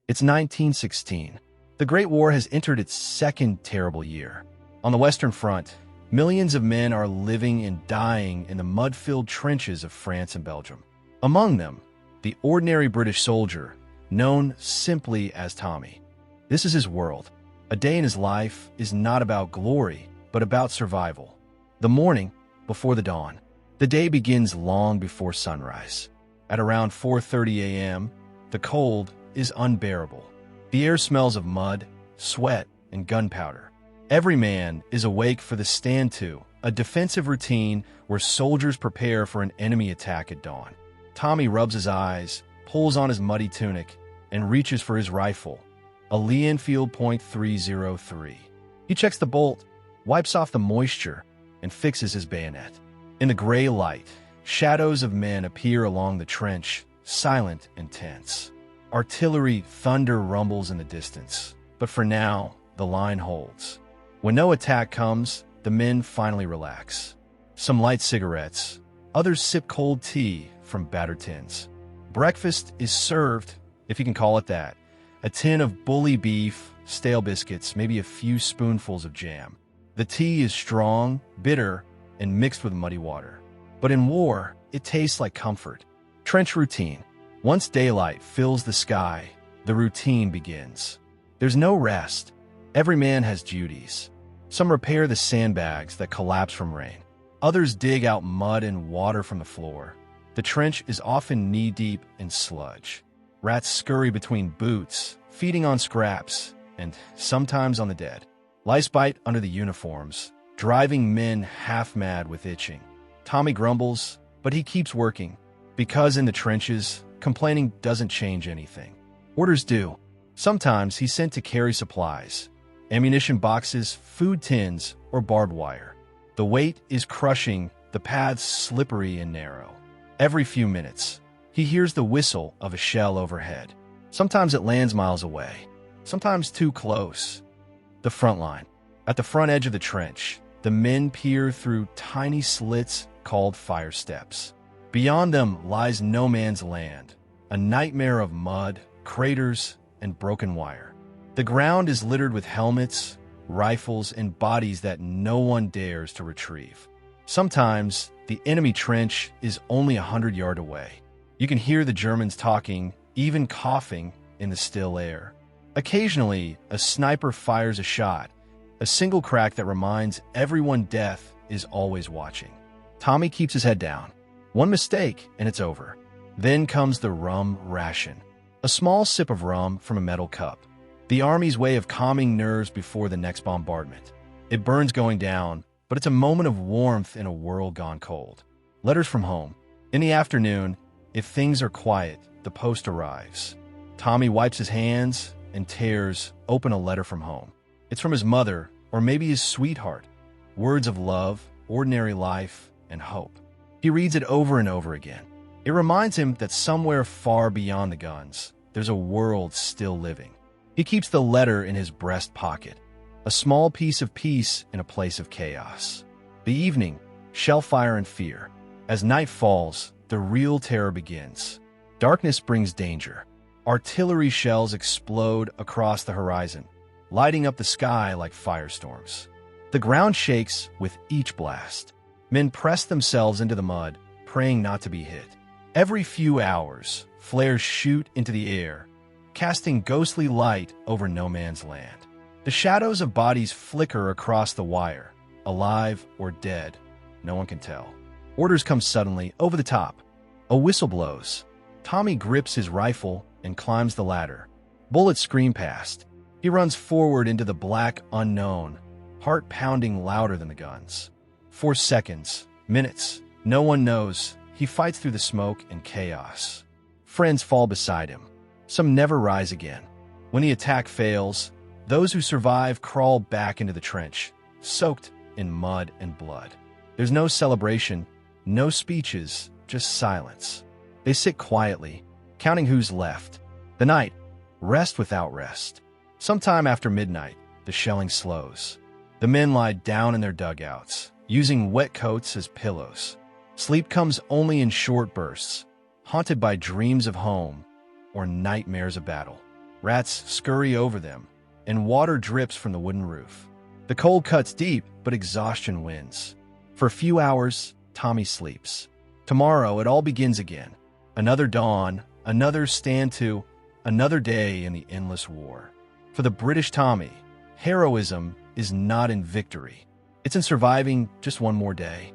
It's 1916. The Great War has entered its second terrible year. On the Western Front, millions of men are living and dying in the mud-filled trenches of France and Belgium. Among them, the ordinary British soldier, known simply as Tommy. This is his world. A day in his life is not about glory, but about survival. The morning before the dawn. The day begins long before sunrise. At around 4:30 a.m., the cold is unbearable. The air smells of mud, sweat, and gunpowder. Every man is awake for the stand-to, a defensive routine where soldiers prepare for an enemy attack at dawn. Tommy rubs his eyes, pulls on his muddy tunic, and reaches for his rifle, a Lee Enfield .303. He checks the bolt, wipes off the moisture, and fixes his bayonet. In the gray light, shadows of men appear along the trench, silent and tense. Artillery thunder rumbles in the distance, but for now, the line holds. When no attack comes, the men finally relax. Some light cigarettes, others sip cold tea from battered tins. Breakfast is served, if you can call it that. A tin of bully beef, stale biscuits, maybe a few spoonfuls of jam. The tea is strong, bitter, and mixed with muddy water. But in war, it tastes like comfort. Trench routine. Once daylight fills the sky, the routine begins. There's no rest. Every man has duties. Some repair the sandbags that collapse from rain. Others dig out mud and water from the floor. The trench is often knee-deep in sludge. Rats scurry between boots, feeding on scraps, and sometimes on the dead. Lice bite under the uniforms, driving men half-mad with itching. Tommy grumbles, but he keeps working, because in the trenches, complaining doesn't change anything. Orders do. Sometimes he's sent to carry supplies, ammunition boxes, food tins, or barbed wire. The weight is crushing, the paths slippery and narrow. Every few minutes, he hears the whistle of a shell overhead. Sometimes it lands miles away, sometimes too close. The front line. At the front edge of the trench, the men peer through tiny slits called fire steps. Beyond them lies no man's land, a nightmare of mud, craters, and broken wire. The ground is littered with helmets, rifles, and bodies that no one dares to retrieve. Sometimes, the enemy trench is only 100 yards away. You can hear the Germans talking, even coughing, in the still air. Occasionally, a sniper fires a shot, a single crack that reminds everyone death is always watching. Tommy keeps his head down. One mistake, and it's over. Then comes the rum ration. A small sip of rum from a metal cup. The Army's way of calming nerves before the next bombardment. It burns going down, but it's a moment of warmth in a world gone cold. Letters from home. In the afternoon, if things are quiet, the post arrives. Tommy wipes his hands and tears open a letter from home. It's from his mother, or maybe his sweetheart. Words of love, ordinary life, and hope. He reads it over and over again. It reminds him that somewhere far beyond the guns, there's a world still living. He keeps the letter in his breast pocket, a small piece of peace in a place of chaos. The evening, shellfire and fear. As night falls, the real terror begins. Darkness brings danger. Artillery shells explode across the horizon, lighting up the sky like firestorms. The ground shakes with each blast. Men press themselves into the mud, praying not to be hit. Every few hours, flares shoot into the air, casting ghostly light over no man's land. The shadows of bodies flicker across the wire, alive or dead, no one can tell. Orders come suddenly, over the top. A whistle blows. Tommy grips his rifle and climbs the ladder. Bullets scream past. He runs forward into the black unknown, heart pounding louder than the guns. 4 seconds, minutes, no one knows. He fights through the smoke and chaos. Friends fall beside him. Some never rise again. When the attack fails, those who survive crawl back into the trench, soaked in mud and blood. There's no celebration, no speeches, just silence. They sit quietly, counting who's left. The night, rest without rest. Sometime after midnight, the shelling slows. The men lie down in their dugouts, using wet coats as pillows. Sleep comes only in short bursts, haunted by dreams of home or nightmares of battle. Rats scurry over them, and water drips from the wooden roof. The cold cuts deep, but exhaustion wins. For a few hours, Tommy sleeps. Tomorrow, it all begins again. Another dawn, another stand to, another day in the endless war. For the British Tommy, heroism is not in victory. It's in surviving just one more day.